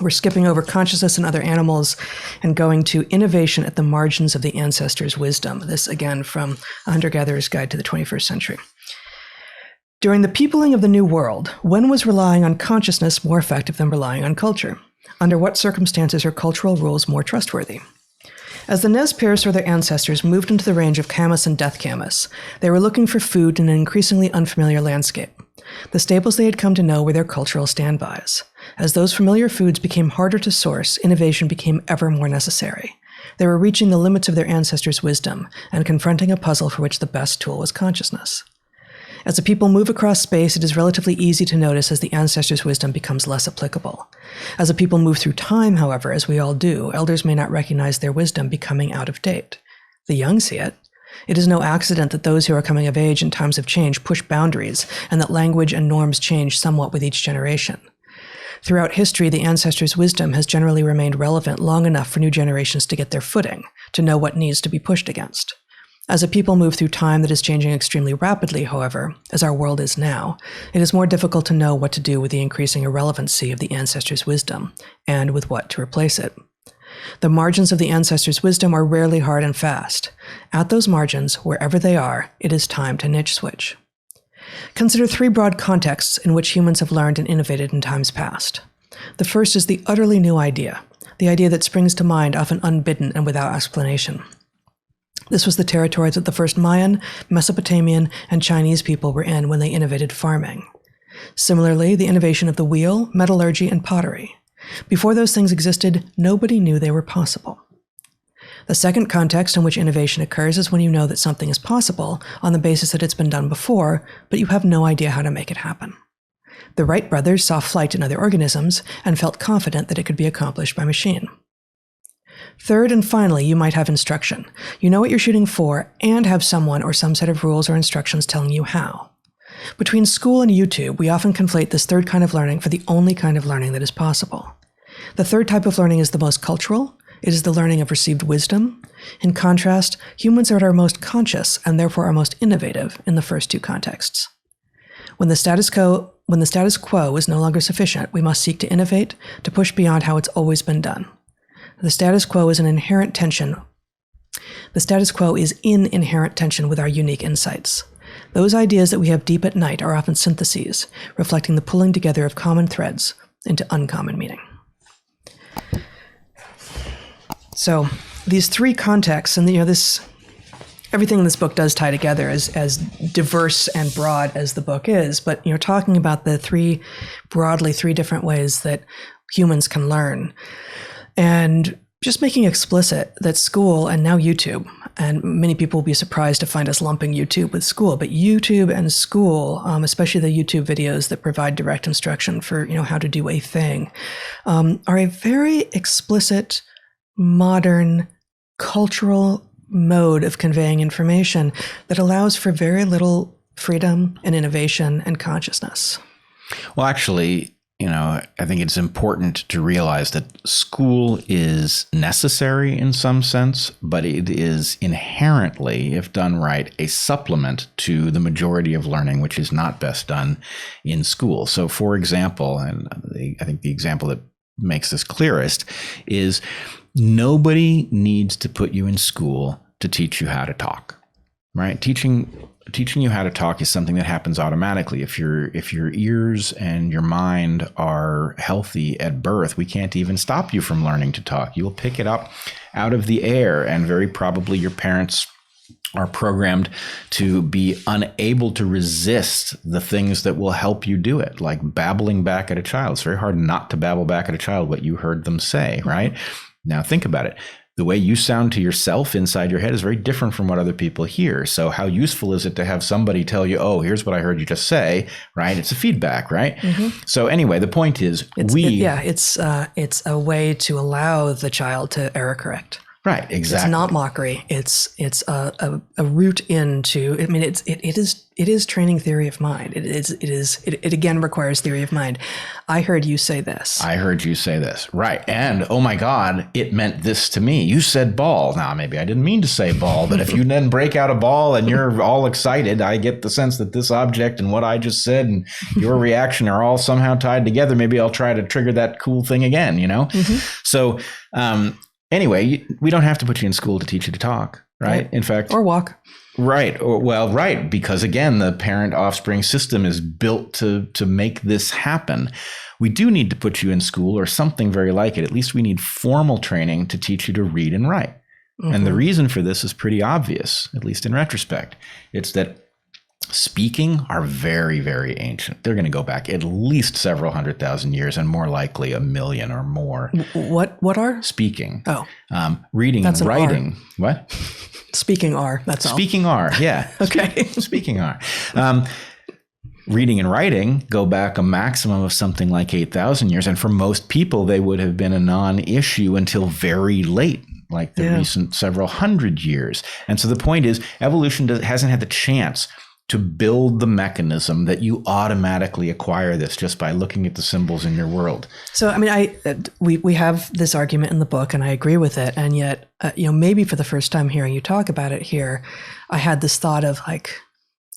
We're skipping over consciousness and other animals and going to innovation at the margins of the ancestors' wisdom. This, again, from A Hunter-Gatherer's Guide to the 21st Century. During the peopling of the New World, when was relying on consciousness more effective than relying on culture? Under what circumstances are cultural rules more trustworthy? As the Nez Perce or their ancestors moved into the range of Camas and Death Camas, they were looking for food in an increasingly unfamiliar landscape. The staples they had come to know were their cultural standbys. As those familiar foods became harder to source, innovation became ever more necessary. They were reaching the limits of their ancestors' wisdom and confronting a puzzle for which the best tool was consciousness. As the people move across space, it is relatively easy to notice as the ancestors' wisdom becomes less applicable. As the people move through time, however, as we all do, elders may not recognize their wisdom becoming out of date. The young see it. It is no accident that those who are coming of age in times of change push boundaries, and that language and norms change somewhat with each generation. Throughout history, the ancestors' wisdom has generally remained relevant long enough for new generations to get their footing, to know what needs to be pushed against. As a people move through time that is changing extremely rapidly, however, as our world is now, it is more difficult to know what to do with the increasing irrelevancy of the ancestors' wisdom, and with what to replace it. The margins of the ancestors' wisdom are rarely hard and fast. At those margins, wherever they are, it is time to niche switch. Consider three broad contexts in which humans have learned and innovated in times past. The first is the utterly new idea, the idea that springs to mind often unbidden and without explanation. This was the territory that the first Mayan, Mesopotamian, and Chinese people were in when they innovated farming. Similarly, the innovation of the wheel, metallurgy, and pottery. Before those things existed, nobody knew they were possible. The second context in which innovation occurs is when you know that something is possible on the basis that it's been done before, but you have no idea how to make it happen. The Wright brothers saw flight in other organisms and felt confident that it could be accomplished by machine. Third and finally, you might have instruction. You know what you're shooting for and have someone or some set of rules or instructions telling you how. Between school and YouTube, we often conflate this third kind of learning for the only kind of learning that is possible. The third type of learning is the most cultural. It is the learning of received wisdom. In contrast, humans are at our most conscious and therefore our most innovative in the first two contexts. When the status quo is no longer sufficient, we must seek to innovate, to push beyond how it's always been done. The status quo is in inherent tension with our unique insights. Those ideas that we have deep at night are often syntheses, reflecting the pulling together of common threads into uncommon meaning. So these three contexts, and everything in this book does tie together as diverse and broad as the book is, but talking about the three different ways that humans can learn. And just making explicit that school and now YouTube, and many people will be surprised to find us lumping YouTube with school, but YouTube and school, especially the YouTube videos that provide direct instruction for how to do a thing, are a very explicit, modern, cultural mode of conveying information that allows for very little freedom and innovation and consciousness. Well, actually, I think it's important to realize that school is necessary in some sense, but it is inherently, if done right, a supplement to the majority of learning, which is not best done in school. So, for example, and I think the example that makes this clearest is nobody needs to put you in school to teach you how to talk, right? Teaching you how to talk is something that happens automatically. If your ears and your mind are healthy at birth, we can't even stop you from learning to talk. You'll pick it up out of the air, and very probably your parents are programmed to be unable to resist the things that will help you do it, like babbling back at a child. It's very hard not to babble back at a child what you heard them say, right? Now think about it. The way you sound to yourself inside your head is very different from what other people hear. So how useful is it to have somebody tell you, oh, here's what I heard you just say, right? It's a feedback, right? Mm-hmm. So anyway, the point is it's a way to allow the child to error correct. Right, exactly. It's not mockery. It's a route into. I mean, it is training theory of mind. It again requires theory of mind. I heard you say this. I heard you say this. Right. And oh my God, it meant this to me. You said ball. Now, maybe I didn't mean to say ball, but if you then break out a ball and you're all excited, I get the sense that this object and what I just said and your reaction are all somehow tied together. Maybe I'll try to trigger that cool thing again, you know? Mm-hmm. So, anyway, we don't have to put you in school to teach you to talk, right? In fact, or walk. Right. Right. Because again, the parent offspring system is built to make this happen. We do need to put you in school or something very like it. At least we need formal training to teach you to read and write. Mm-hmm. And the reason for this is pretty obvious, at least in retrospect. It's that speaking are very, very ancient. They're going to go back at least several 100,000 years and more likely 1 million or more. What are? Speaking. Oh. Reading That's and writing. R. What? Speaking are. That's all. Speaking are. Yeah. Okay. Speaking are. Reading and writing go back a maximum of something like 8,000 years. And for most people, they would have been a non-issue until very late, like the recent several hundred years. And so the point is, evolution hasn't had the chance to build the mechanism that you automatically acquire this just by looking at the symbols in your world. So, I mean, we have this argument in the book, and I agree with it. And yet, maybe for the first time hearing you talk about it here, I had this thought of like,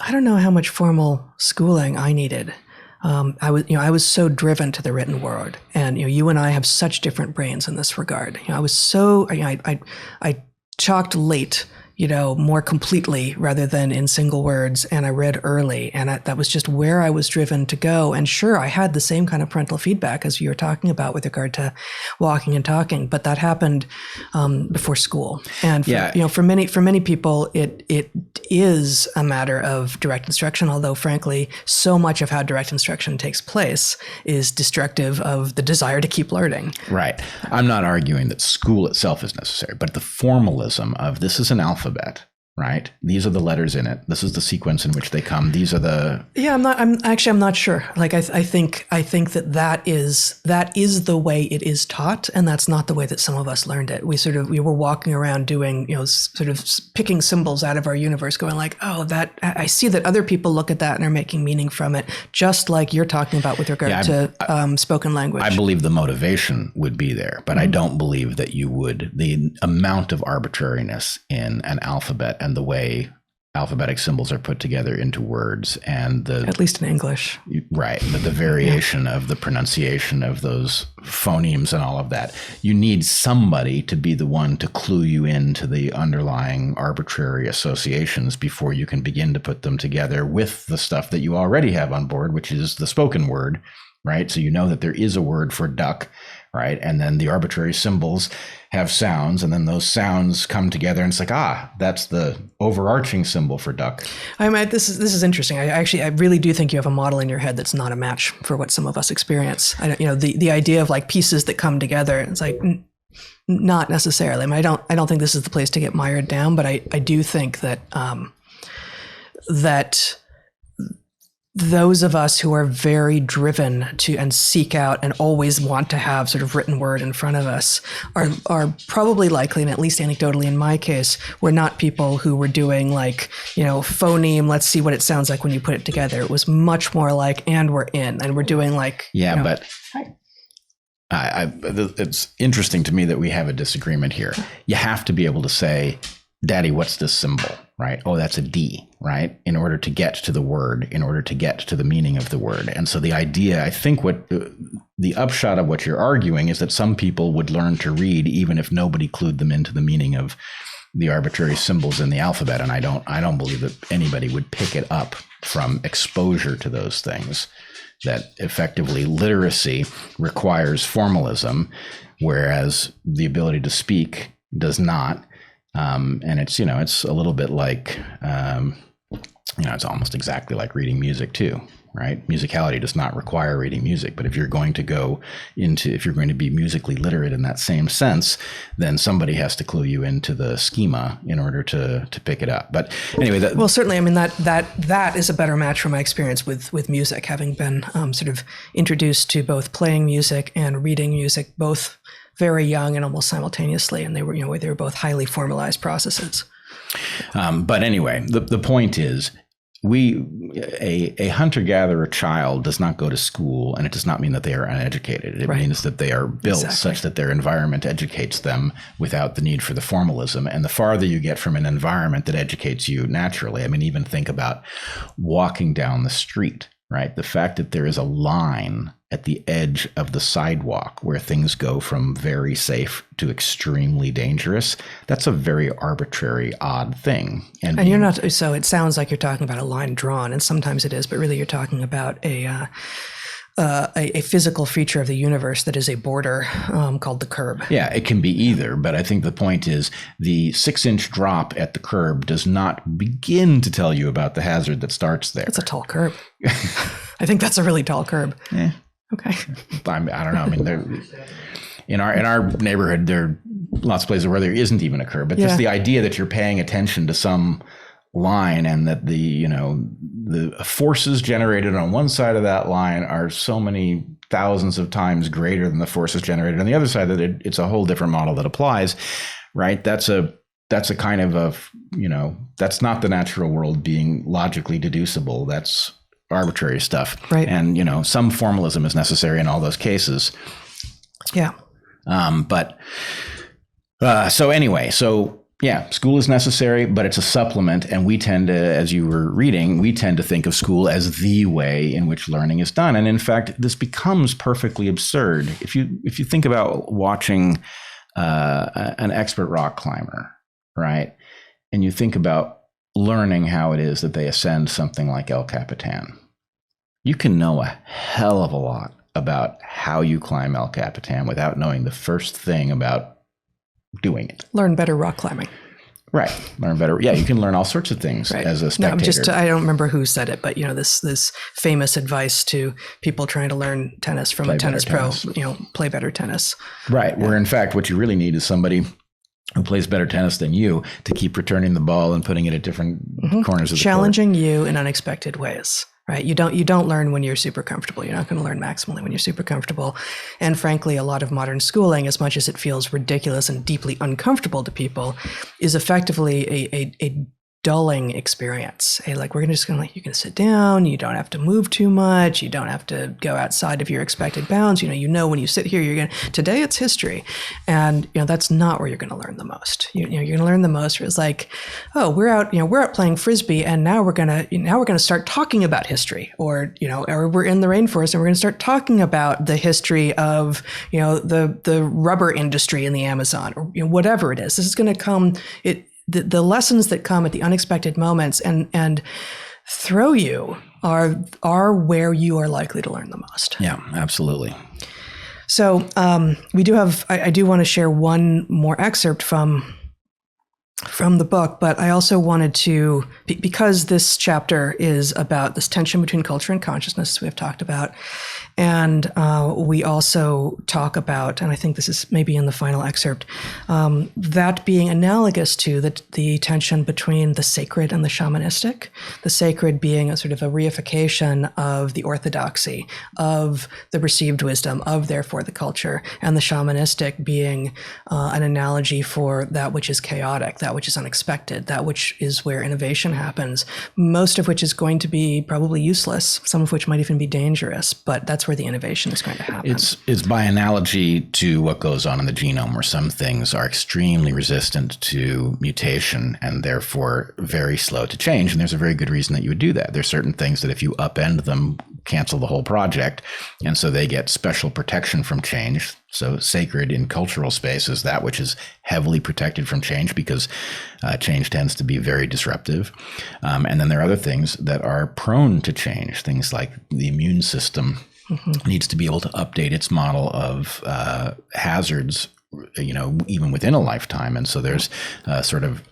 I don't know how much formal schooling I needed. I was so driven to the written word, and you and I have such different brains in this regard. I was so I chalked late, more completely rather than in single words. And I read early, and that was just where I was driven to go. And sure, I had the same kind of parental feedback as you were talking about with regard to walking and talking, but that happened before school. And for many people, it is a matter of direct instruction. Although, frankly, so much of how direct instruction takes place is destructive of the desire to keep learning. Right. I'm not arguing that school itself is necessary, but the formalism of this is an alphabet, right? These are the letters in it. This is the sequence in which they come. These are the... Yeah, I'm not sure. Like, I think that is the way it is taught, and that's not the way that some of us learned it. We were walking around doing, sort of picking symbols out of our universe, going like, oh, that, I see that other people look at that and are making meaning from it, just like you're talking about with regard to spoken language. I believe the motivation would be there, but I don't believe that the amount of arbitrariness in an alphabet and the way alphabetic symbols are put together into words, and at least in English, right? The variation of the pronunciation of those phonemes and all of that. You need somebody to be the one to clue you into the underlying arbitrary associations before you can begin to put them together with the stuff that you already have on board, which is the spoken word, right? So you know that there is a word for duck, right? And then the arbitrary symbols have sounds, and then those sounds come together, and it's like, that's the overarching symbol for duck. This is interesting. I really do think you have a model in your head that's not a match for what some of us experience. The idea of like pieces that come together, it's like not necessarily. I don't think this is the place to get mired down, but I do think that that those of us who are very driven to and seek out and always want to have sort of written word in front of us are probably likely, and at least anecdotally in my case, we're not people who were doing like, phoneme, let's see what it sounds like when you put it together. It was much more like, and we're in, and we're doing like... Yeah, but it's interesting to me that we have a disagreement here. You have to be able to say, Daddy, what's this symbol? Right? Oh, that's a D, right? In order to get to the word, in order to get to the meaning of the word. And so the idea, I think what the upshot of what you're arguing is that some people would learn to read even if nobody clued them into the meaning of the arbitrary symbols in the alphabet. And I don't believe that anybody would pick it up from exposure to those things. That effectively literacy requires formalism, whereas the ability to speak does not. And it's, it's a little bit like, it's almost exactly like reading music too, right? Musicality does not require reading music, but if you're going to be musically literate in that same sense, then somebody has to clue you into the schema in order to pick it up. But anyway, certainly, that is a better match from my experience with music, having been sort of introduced to both playing music and reading music, both very young and almost simultaneously, and they were both highly formalized processes. But anyway, the point is, a hunter-gatherer child does not go to school, and it does not mean that they are uneducated. It means that they are built such that their environment educates them without the need for the formalism. And the farther you get from an environment that educates you naturally, I mean, even think about walking down the street, right? The fact that there is a line at the edge of the sidewalk where things go from very safe to extremely dangerous, that's a very arbitrary, odd thing. And you're not, so it sounds like you're talking about a line drawn, and sometimes it is, but really you're talking about a physical feature of the universe that is a border called the curb. Yeah, it can be either, but I think the point is the 6-inch drop at the curb does not begin to tell you about the hazard that starts there. It's a tall curb. I think that's a really tall curb. Yeah. Okay. I don't know. I mean, in our neighborhood, there are lots of places where there isn't even a curb, but just the idea that you're paying attention to some line and that the forces generated on one side of that line are so many thousands of times greater than the forces generated on the other side, that it's a whole different model that applies, right? That's a kind of that's not the natural world being logically deducible. That's arbitrary stuff. Right. And, some formalism is necessary in all those cases. Yeah. School is necessary, but it's a supplement. And we tend to, as you were reading, think of school as the way in which learning is done. And in fact, this becomes perfectly absurd. If you think about watching an expert rock climber, right? And you think about learning how it is that they ascend something like El Capitan, you can know a hell of a lot about how you climb El Capitan without knowing the first thing about doing it. Learn better rock climbing. Right. Learn better. Yeah, you can learn all sorts of things as a spectator. I don't remember who said it, but this famous advice to people trying to learn tennis from a tennis pro, play better tennis. Right. Yeah. Where in fact, what you really need is somebody who plays better tennis than you to keep returning the ball and putting it at different corners of the challenging court. You in unexpected ways, right? You don't learn when you're super comfortable. You're not going to learn maximally when you're super comfortable. And frankly, a lot of modern schooling, as much as it feels ridiculous and deeply uncomfortable to people, is effectively a dulling experience. Hey, we're just going to you can sit down. You don't have to move too much. You don't have to go outside of your expected bounds. When you sit here, today it's history. And, that's not where you're going to learn the most. You're going to learn the most. It's we're out playing Frisbee, and now we're going to start talking about history, or we're in the rainforest and we're going to start talking about the history of, the rubber industry in the Amazon, or whatever it is. This is going to come, the lessons that come at the unexpected moments and throw you are where you are likely to learn the most. Yeah, absolutely. So we do have, I do want to share one more excerpt from the book, but I also wanted to, because this chapter is about this tension between culture and consciousness we have talked about, and we also talk about, and I think this is maybe in the final excerpt, that being analogous to the tension between the sacred and the shamanistic, the sacred being a sort of a reification of the orthodoxy, of the received wisdom, of therefore the culture, and the shamanistic being an analogy for that which is chaotic, that which is unexpected, that which is where innovation happens, most of which is going to be probably useless, some of which might even be dangerous, but that's where the innovation is going to happen. It's by analogy to what goes on in the genome, where some things are extremely resistant to mutation and therefore very slow to change. And there's a very good reason that you would do that. There's certain things that if you upend them, cancel the whole project. And so they get special protection from change. So sacred in cultural space is that which is heavily protected from change, because change tends to be very disruptive. And then there are other things that are prone to change, things like the immune system needs to be able to update its model of hazards, even within a lifetime. And so there's sort of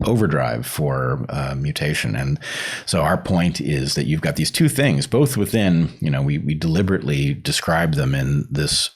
overdrive for mutation. And so our point is that you've got these two things, both within, we deliberately describe them in this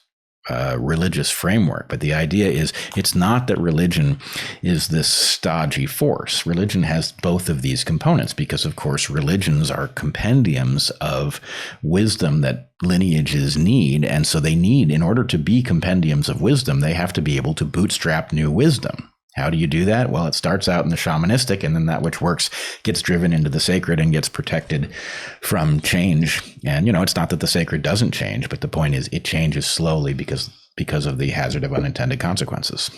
religious framework. But the idea is it's not that religion is this stodgy force. Religion has both of these components because, of course, religions are compendiums of wisdom that lineages need. And so they need, in order to be compendiums of wisdom, they have to be able to bootstrap new wisdom. How do you do that? Well, it starts out in the shamanistic, and then that which works gets driven into the sacred and gets protected from change. And, it's not that the sacred doesn't change, but the point is it changes slowly because of the hazard of unintended consequences.